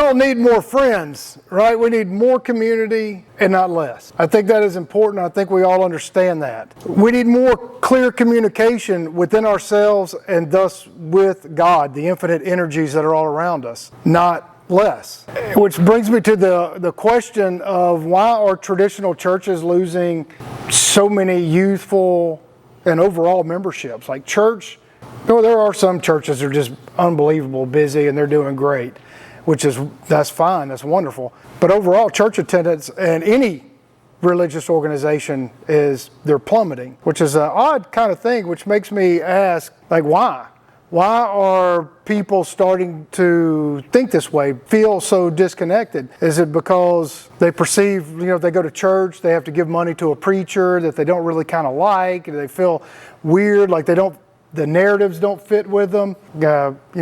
all need more friends, right? We need more community and not less. I think that is important. I think we all understand that. We need more clear communication within ourselves and thus with God, the infinite energies that are all around us, not less. Which brings me to the question of why are traditional churches losing so many youthful and overall memberships? Like church, there are some churches that are just unbelievable busy and they're doing great, that's fine, that's wonderful. But overall, church attendance and any religious organization they're plummeting, which is an odd kind of thing, which makes me ask, like, why? Why are people starting to think this way, feel so disconnected? Is it because they perceive, if they go to church, they have to give money to a preacher that they don't really kind of like, and they feel weird, like the narratives don't fit with them?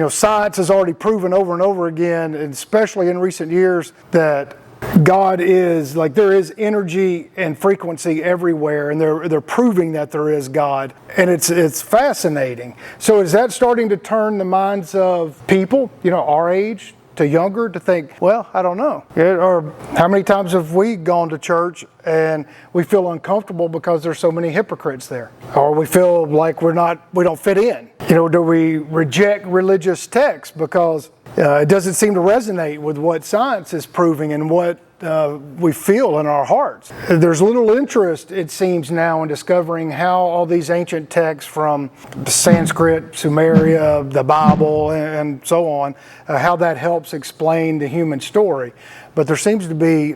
Science has already proven over and over again, and especially in recent years, that God is, there is energy and frequency everywhere, and they're proving that there is God, and it's fascinating. So is that starting to turn the minds of people, our age to younger, to think, well, I don't know. Or how many times have we gone to church and we feel uncomfortable because there's so many hypocrites there? Or we feel like we don't fit in. Do we reject religious texts because it doesn't seem to resonate with what science is proving and what we feel in our hearts? There's little interest, it seems now, in discovering how all these ancient texts from Sanskrit, Sumeria, the Bible, and so on, how that helps explain the human story. But there seems to be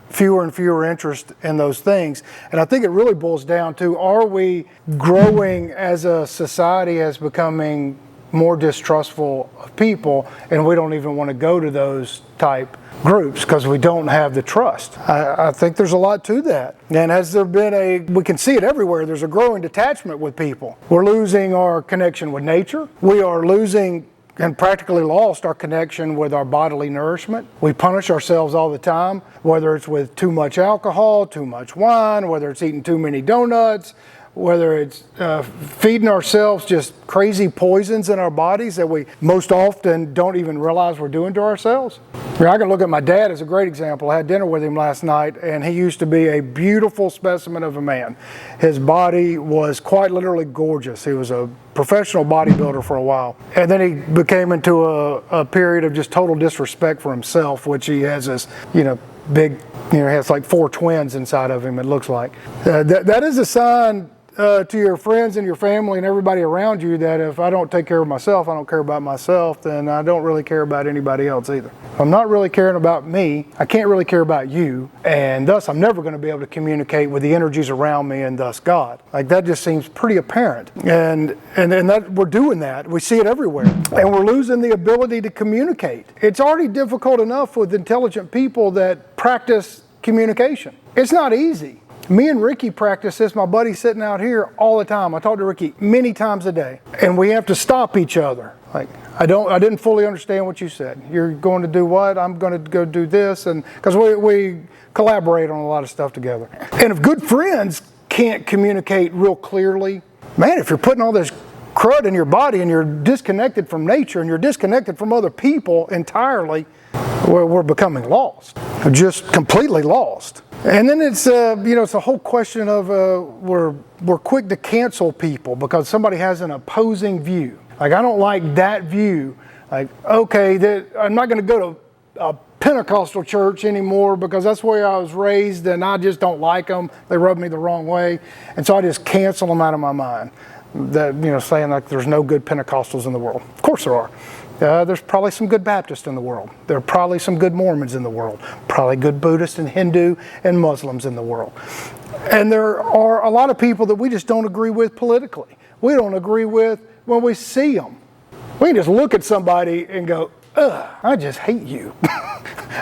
fewer and fewer interest in those things. And I think it really boils down to, are we growing as a society as becoming more distrustful of people, and we don't even want to go to those type groups because we don't have the trust? I think there's a lot to that. And has there been we can see it everywhere, there's a growing detachment with people. We're losing our connection with nature. We are losing and practically lost our connection with our bodily nourishment. We punish ourselves all the time, whether it's with too much alcohol, too much wine, whether it's eating too many donuts, whether it's feeding ourselves just crazy poisons in our bodies that we most often don't even realize we're doing to ourselves. I can look at my dad as a great example. I had dinner with him last night, and he used to be a beautiful specimen of a man. His body was quite literally gorgeous. He was a professional bodybuilder for a while. And then he became into a period of just total disrespect for himself, which he has this, big, he has like 4 twins inside of him, it looks like. That is a sign to your friends and your family and everybody around you that if I don't take care of myself, I don't care about myself, then I don't really care about anybody else either. If I'm not really caring about me, I can't really care about you, and thus I'm never going to be able to communicate with the energies around me and thus God. That just seems pretty apparent. And that we're doing that. We see it everywhere. And we're losing the ability to communicate. It's already difficult enough with intelligent people that practice communication. It's not easy. Me and Ricky practice this. My buddy's sitting out here all the time. I talk to Ricky many times a day, and we have to stop each other. I didn't fully understand what you said. You're going to do what? I'm going to go do this, and because we collaborate on a lot of stuff together. And if good friends can't communicate real clearly, man, if you're putting all this crud in your body and you're disconnected from nature and you're disconnected from other people entirely, we're becoming lost. We're just completely lost. And then it's a whole question of we're quick to cancel people because somebody has an opposing view. I don't like that view. Okay, I'm not going to go to a Pentecostal church anymore because that's where I was raised and I just don't like them. They rub me the wrong way. And so I just cancel them out of my mind. Saying there's no good Pentecostals in the world. Of course there are. There's probably some good Baptists in the world. There are probably some good Mormons in the world. Probably good Buddhists and Hindu and Muslims in the world. And there are a lot of people that we just don't agree with politically. We don't agree with when we see them. We can just look at somebody and go, ugh, I just hate you.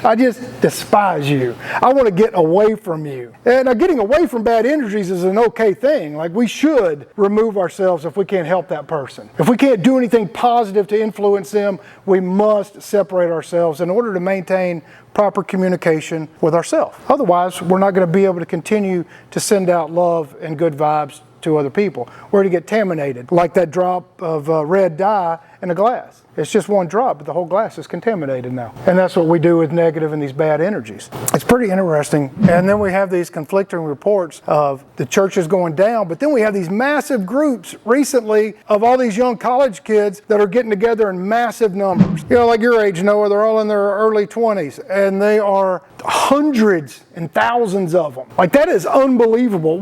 I just despise you. I want to get away from you. And getting away from bad energies is an okay thing. We should remove ourselves if we can't help that person. If we can't do anything positive to influence them, we must separate ourselves in order to maintain proper communication with ourselves. Otherwise, we're not going to be able to continue to send out love and good vibes to other people. We're to get contaminated, like that drop of red dye in a glass. It's just one drop, but the whole glass is contaminated now. And that's what we do with negative and these bad energies. It's pretty interesting. And then we have these conflicting reports of the churches going down, but then we have these massive groups recently of all these young college kids that are getting together in massive numbers. You know, like your age, Noah, they're all in their early 20s, and they are hundreds and thousands of them. Like, that is unbelievable.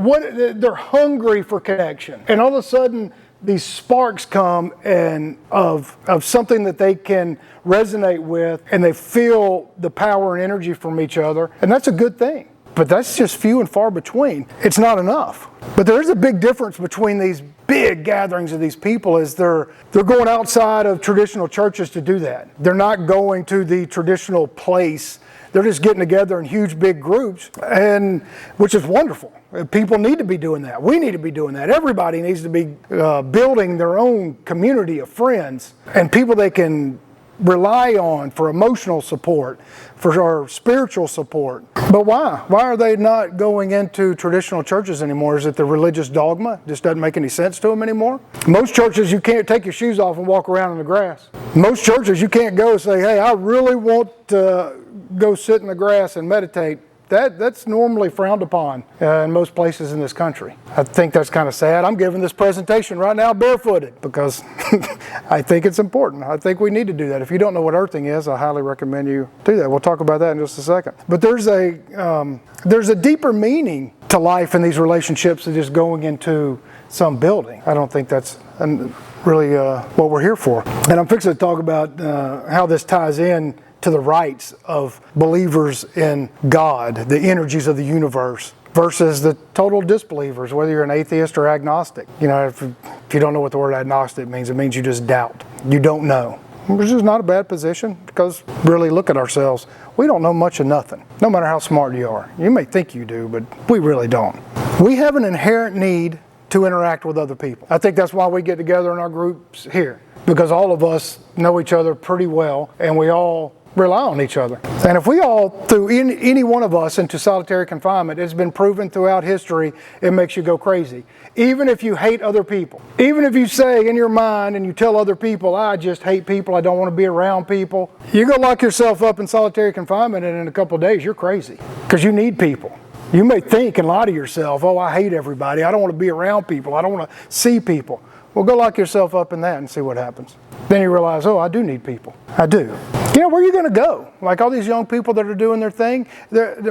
They're hungry for connection. And all of a sudden, these sparks come and of something that they can resonate with, and they feel the power and energy from each other, and that's a good thing. But that's just few and far between. It's not enough. But there is a big difference between these big gatherings of these people is they're going outside of traditional churches to do that. They're not going to the traditional place. They're just getting together in huge big groups, and which is wonderful. People need to be doing that. We need to be doing that. Everybody needs to be building their own community of friends and people they can rely on for emotional support, for our spiritual support. But why? Why are they not going into traditional churches anymore? Is it the religious dogma? It just doesn't make any sense to them anymore? Most churches, you can't take your shoes off and walk around in the grass. Most churches, you can't go and say, hey, I really want to go sit in the grass and meditate. That's normally frowned upon in most places in this country. I think that's kind of sad. I'm giving this presentation right now barefooted because I think it's important. I think we need to do that. If you don't know what earthing is, I highly recommend you do that. We'll talk about that in just a second. But there's a deeper meaning to life in these relationships than just going into some building. I don't think that's really what we're here for. And I'm fixing to talk about how this ties in to the rights of believers in God, the energies of the universe, versus the total disbelievers, whether you're an atheist or agnostic. You know, if you don't know what the word agnostic means, it means you just doubt. You don't know. Which is not a bad position, because really look at ourselves. We don't know much of nothing, no matter how smart you are. You may think you do, but we really don't. We have an inherent need to interact with other people. I think that's why we get together in our groups here, because all of us know each other pretty well, and we all rely on each other. And if we all threw any one of us into solitary confinement, it's been proven throughout history, it makes you go crazy. Even if you hate other people. Even if you say in your mind and you tell other people, I just hate people, I don't want to be around people. You go lock yourself up in solitary confinement and in a couple of days you're crazy. Because you need people. You may think and lie to yourself, oh, I hate everybody, I don't want to be around people, I don't want to see people. Well, go lock yourself up in that and see what happens. Then you realize, oh, I do need people. I do. You know, where are you going to go? Like all these young people that are doing their thing,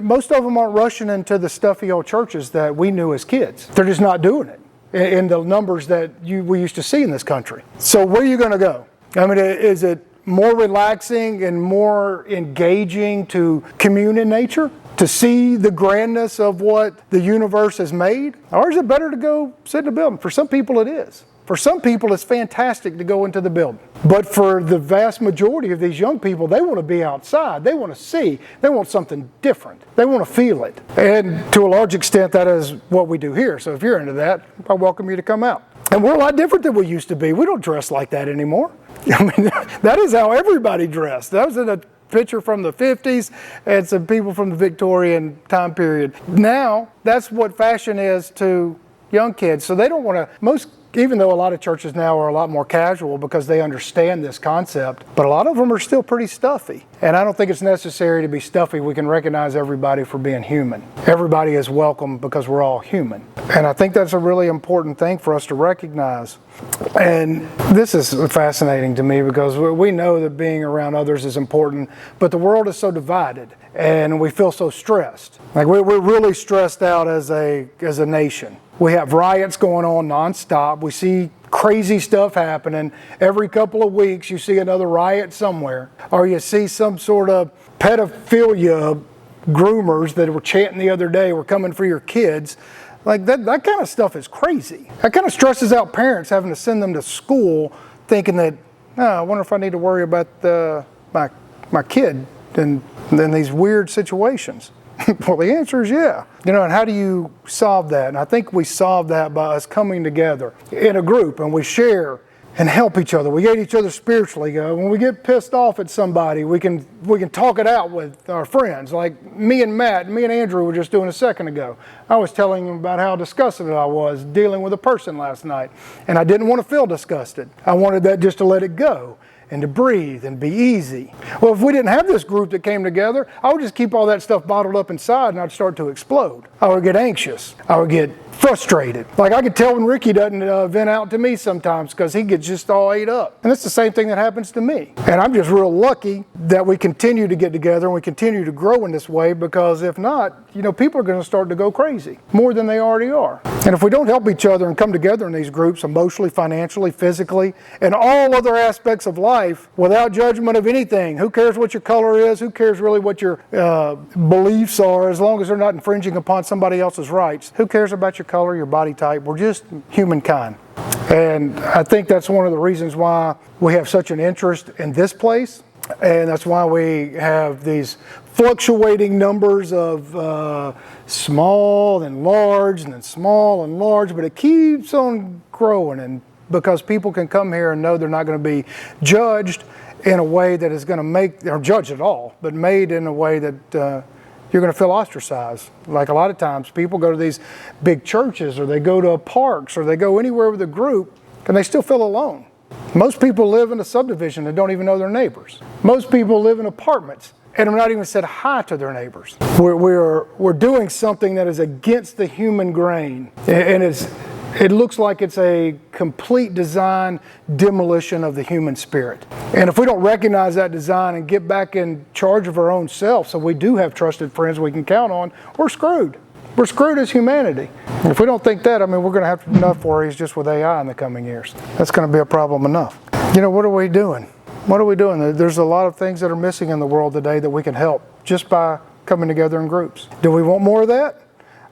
most of them aren't rushing into the stuffy old churches that we knew as kids. They're just not doing it in the numbers that we used to see in this country. So where are you going to go? I mean, is it more relaxing and more engaging to commune in nature? To see the grandness of what the universe has made? Or is it better to go sit in a building? For some people it is. For some people, it's fantastic to go into the building. But for the vast majority of these young people, they want to be outside. They want to see. They want something different. They want to feel it. And to a large extent, that is what we do here. So if you're into that, I welcome you to come out. And we're a lot different than we used to be. We don't dress like that anymore. I mean, that is how everybody dressed. That was in a picture from the 50s and some people from the Victorian time period. Now, that's what fashion is to young kids. So they don't want to, even though a lot of churches now are a lot more casual because they understand this concept, but a lot of them are still pretty stuffy. And I don't think it's necessary to be stuffy. We can recognize everybody for being human. Everybody is welcome because we're all human. And I think that's a really important thing for us to recognize. And this is fascinating to me because we know that being around others is important, but the world is so divided and we feel so stressed. Like we're really stressed out as a nation. We have riots going on nonstop. We see crazy stuff happening. Every couple of weeks you see another riot somewhere. Or you see some sort of pedophilia groomers that were chanting the other day, we're coming for your kids. Like that kind of stuff is crazy. That kind of stresses out parents having to send them to school thinking that, I wonder if I need to worry about my kid in these weird situations. Well, the answer is yeah. You know, and how do you solve that? And I think we solve that by us coming together in a group and we share and help each other. We aid each other spiritually. When we get pissed off at somebody, we can talk it out with our friends. Like me and Andrew were just doing a second ago. I was telling him about how disgusted I was dealing with a person last night. And I didn't want to feel disgusted. I wanted that just to let it go and to breathe and be easy. Well, if we didn't have this group that came together, I would just keep all that stuff bottled up inside and I'd start to explode. I would get anxious. I would get frustrated. Like I could tell when Ricky doesn't vent out to me sometimes because he gets just all ate up. And it's the same thing that happens to me. And I'm just real lucky that we continue to get together and we continue to grow in this way, because if not, people are going to start to go crazy more than they already are. And if we don't help each other and come together in these groups emotionally, financially, physically, and all other aspects of life without judgment of anything, who cares what your color is? Who cares really what your beliefs are, as long as they're not infringing upon somebody else's rights? Who cares about your color, your body type? We're just humankind. And I think that's one of the reasons why we have such an interest in this place. And that's why we have these fluctuating numbers of small and large and then small and large, but it keeps on growing. And because people can come here and know they're not going to be judged in a way that is going to make, or judged at all, but made in a way that you're going to feel ostracized. Like a lot of times people go to these big churches or they go to parks or they go anywhere with a group and they still feel alone. Most people live in a subdivision and don't even know their neighbors. Most people live in apartments and have not even said hi to their neighbors. We're doing something that is against the human grain, and it looks like it's a complete design demolition of the human spirit. And if we don't recognize that design and get back in charge of our own self, so we do have trusted friends we can count on, we're screwed. We're screwed as humanity. And if we don't think that, we're going to have enough worries just with AI in the coming years. That's going to be a problem enough. What are we doing? What are we doing? There's a lot of things that are missing in the world today that we can help just by coming together in groups. Do we want more of that?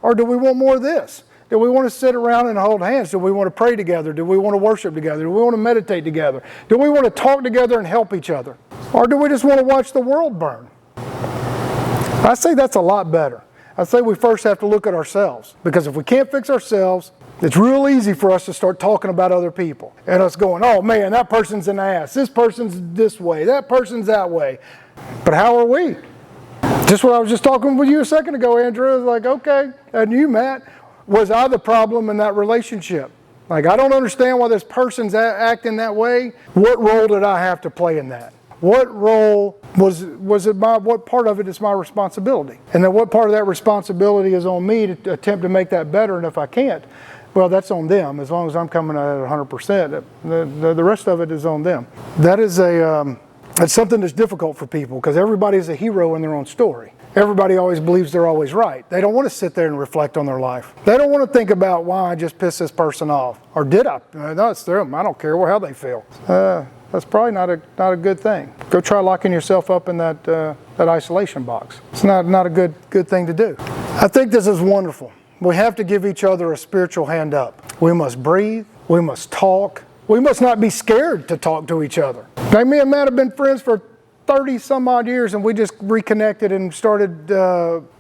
Or do we want more of this? Do we want to sit around and hold hands? Do we want to pray together? Do we want to worship together? Do we want to meditate together? Do we want to talk together and help each other? Or do we just want to watch the world burn? I say that's a lot better. I say we first have to look at ourselves, because if we can't fix ourselves, it's real easy for us to start talking about other people and us going, oh man, that person's an ass, this person's this way, that person's that way. But how are we? Just what I was just talking with you a second ago, Andrew. It's like, okay, and you, Matt, was I the problem in that relationship? Like, I don't understand why this person's acting that way. What role did I have to play in that? What role was it what part of it is my responsibility? And then what part of that responsibility is on me to attempt to make that better? And if I can't, well, that's on them. As long as I'm coming at it 100%, the rest of it is on them. That is it's something that's difficult for people, because everybody is a hero in their own story. Everybody always believes they're always right. They don't want to sit there and reflect on their life. They don't want to think about why I just pissed this person off. Or did I? No, it's them. I don't care how they feel. That's probably not a good thing. Go try locking yourself up in that isolation box. It's not a good thing to do. I think this is wonderful. We have to give each other a spiritual hand up. We must breathe. We must talk. We must not be scared to talk to each other. Like me and Matt have been friends for 30 some odd years, and we just reconnected and started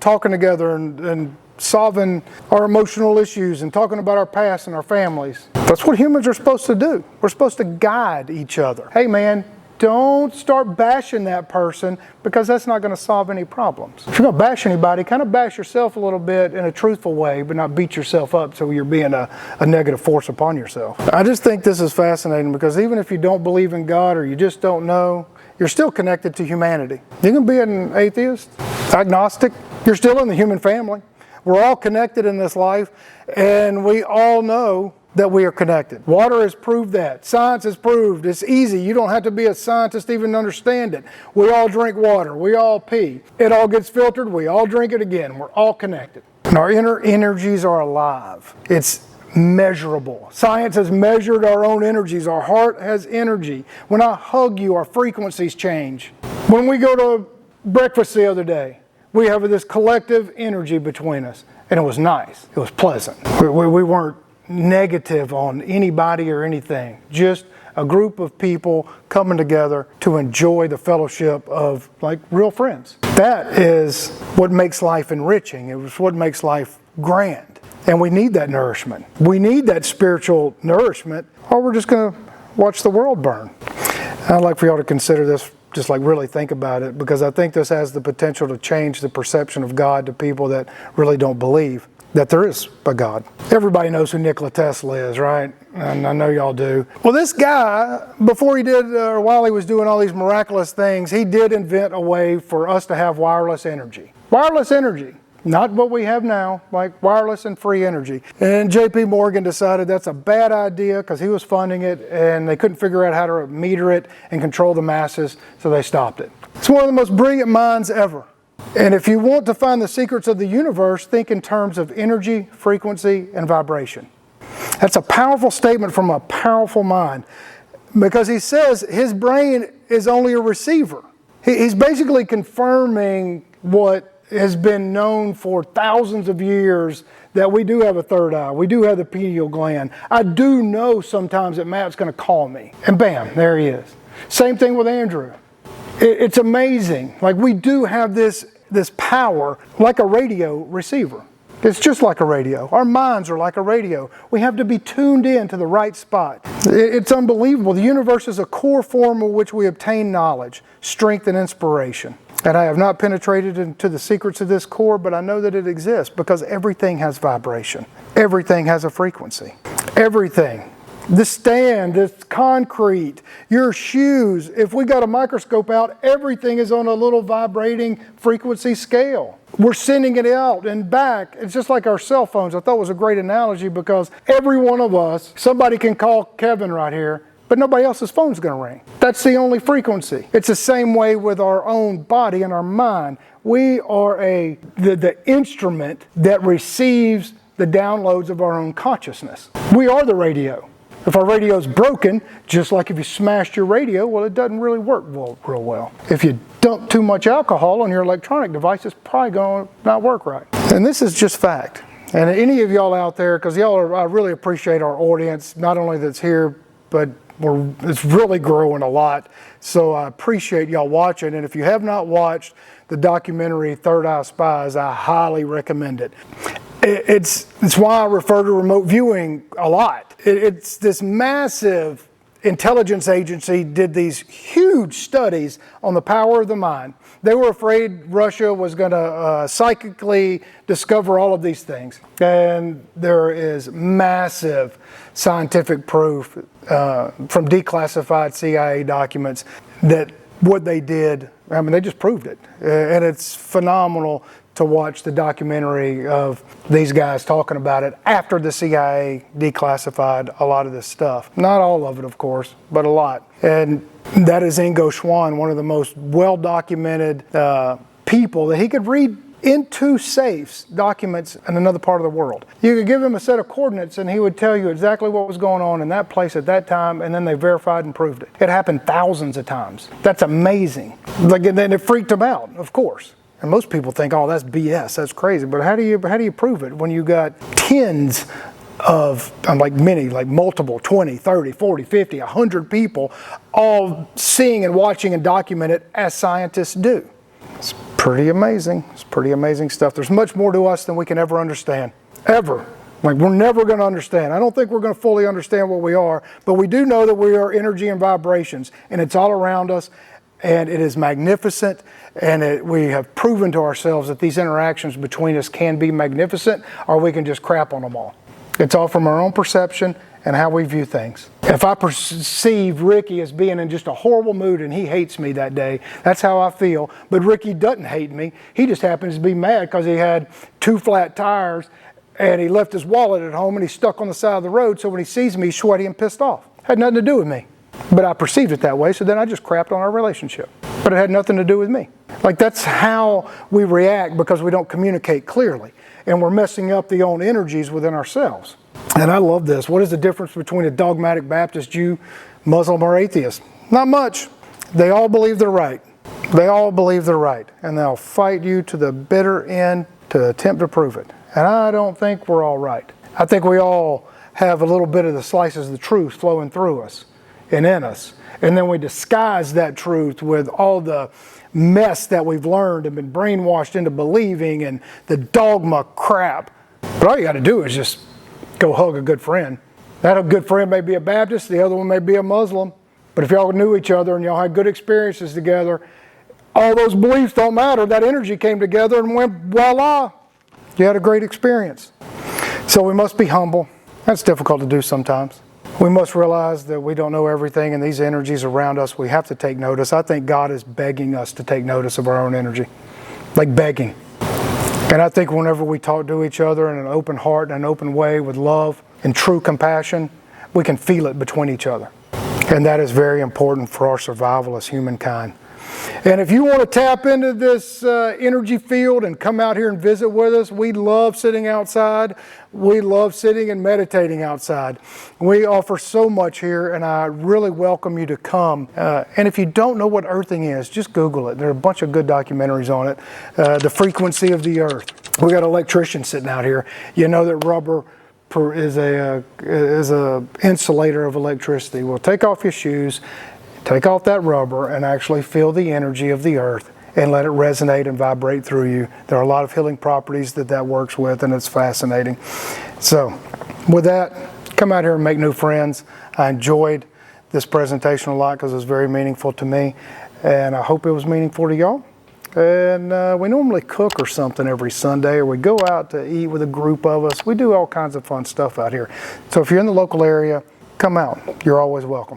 talking together and solving our emotional issues and talking about our past and our families. That's what humans are supposed to do. We're supposed to guide each other. Hey man, don't start bashing that person, because that's not going to solve any problems. If you're going to bash anybody, kind of bash yourself a little bit in a truthful way, but not beat yourself up so you're being a negative force upon yourself. I just think this is fascinating, because even if you don't believe in God or you just don't know, you're still connected to humanity. You can be an atheist, agnostic, you're still in the human family. We're all connected in this life, and we all know that we are connected. Water has proved that. Science has proved it's easy. You don't have to be a scientist to even understand it. We all drink water. We all pee. It all gets filtered. We all drink it again. We're all connected. And our inner energies are alive. It's measurable. Science has measured our own energies. Our heart has energy. When I hug you, our frequencies change. When we go to breakfast the other day, we have this collective energy between us, and it was nice. It was pleasant. We weren't negative on anybody or anything. Just a group of people coming together to enjoy the fellowship of like real friends. That is what makes life enriching. It was what makes life grand. And we need that nourishment. We need that spiritual nourishment, or we're watch the world burn. I'd like for y'all to consider this, just like really think about it, because I think this has the potential to change the perception of God to people that really don't believe that there is a God. Everybody knows who Nikola Tesla is, right? And I know y'all do. Well, this guy, before he did, or while he was doing all these miraculous things, he did invent a way for us to have wireless energy. Wireless energy. Not what we have now, like wireless and free energy. And J.P. Morgan decided that's a bad idea because he was funding it and they couldn't figure out how to meter it and control the masses, so they stopped it. It's one of the most brilliant minds ever. And if you want to find the secrets of the universe, think in terms of energy, frequency, and vibration. That's a powerful statement from a powerful mind, because he says his brain is only a receiver. He's basically confirming what has been known for thousands of years, that we do have a third eye, we do have the pineal gland. I do know sometimes that Matt's going to call me, and bam, there he is. Same thing with Andrew. It's amazing. Like, we do have this power, like a radio receiver. It's just like a radio. Our minds are like a radio. We have to be tuned in to the right spot. It's unbelievable. The universe is a core form of which we obtain knowledge, strength, and inspiration. And I have not penetrated into the secrets of this core, but I know that it exists because everything has vibration. Everything has a frequency. Everything. This stand, this concrete, your shoes, if we got a microscope out, everything is on a little vibrating frequency scale. We're sending it out and back. It's just like our cell phones. I thought it was a great analogy, because every one of us, somebody can call Kevin right here, but nobody else's phone's going to ring. That's the only frequency. It's the same way with our own body and our mind. We are the instrument that receives the downloads of our own consciousness. We are the radio. If our radio's broken, just like if you smashed your radio, well, it doesn't really work real well. If you dump too much alcohol on your electronic device, it's probably going to not work right. And this is just fact. And any of y'all out there, because I really appreciate our audience, not only that's here, but it's really growing a lot. So I appreciate y'all watching. And if you have not watched the documentary Eye Spies, I highly recommend it. It's why I refer to remote viewing a lot. It's this massive intelligence agency did these huge studies on the power of the mind. They were afraid Russia was going to psychically discover all of these things. And there is massive scientific proof from declassified CIA documents that what they did, I mean, they just proved it. And it's phenomenal to watch the documentary of these guys talking about it after the CIA declassified a lot of this stuff. Not all of it, of course, but a lot. And that is Ingo Schwann, one of the most well-documented people that he could read into safes documents in another part of the world. You could give him a set of coordinates and he would tell you exactly what was going on in that place at that time, and then they verified and proved it. It happened thousands of times. That's amazing. Like, and then it freaked him out, of course. And most people think, oh, that's BS, that's crazy. But how do you prove it when you got tens of, like multiple, 20, 30, 40, 50, 100 people all seeing and watching and document it as scientists do? It's pretty amazing. It's pretty amazing stuff. There's much more to us than we can ever understand. Ever. Like, we're never going to understand. I don't think we're going to fully understand what we are, but we do know that we are energy and vibrations, and it's all around us. And it is magnificent, and we have proven to ourselves that these interactions between us can be magnificent, or we can just crap on them all. It's all from our own perception and how we view things. If I perceive Ricky as being in just a horrible mood and he hates me that day, that's how I feel. But Ricky doesn't hate me. He just happens to be mad because he had 2 flat tires and he left his wallet at home and he's stuck on the side of the road. So when he sees me, he's sweaty and pissed off. Had nothing to do with me. But I perceived it that way, so then I just crapped on our relationship. But it had nothing to do with me. Like, that's how we react because we don't communicate clearly. And we're messing up the own energies within ourselves. And I love this. What is the difference between a dogmatic Baptist, Jew, Muslim, or atheist? Not much. They all believe they're right. They all believe they're right. And they'll fight you to the bitter end to attempt to prove it. And I don't think we're all right. I think we all have a little bit of the slices of the truth flowing through us and in us. And then we disguise that truth with all the mess that we've learned and been brainwashed into believing and the dogma crap. But all you got to do is just go hug a good friend. That good friend may be a Baptist, the other one may be a Muslim. But if y'all knew each other and y'all had good experiences together, all those beliefs don't matter. That energy came together and went, voila, you had a great experience. So we must be humble. That's difficult to do sometimes. We must realize that we don't know everything, and these energies around us, we have to take notice. I think God is begging us to take notice of our own energy, like begging. And I think whenever we talk to each other in an open heart and an open way with love and true compassion, we can feel it between each other. And that is very important for our survival as humankind. And if you want to tap into this energy field and come out here and visit with us, we love sitting outside. We love sitting and meditating outside. We offer so much here, and I really welcome you to come. And if you don't know what earthing is, just Google it. There are a bunch of good documentaries on it. The frequency of the earth. We got an electrician sitting out here. You know that rubber is a insulator of electricity. Well, take off your shoes, take off that rubber, and actually feel the energy of the earth and let it resonate and vibrate through you. There are a lot of healing properties that works with, and it's fascinating. So with that, come out here and make new friends. I enjoyed this presentation a lot because it was very meaningful to me, and I hope it was meaningful to y'all. And we normally cook or something every Sunday, or we go out to eat with a group of us. We do all kinds of fun stuff out here. So if you're in the local area, come out. You're always welcome.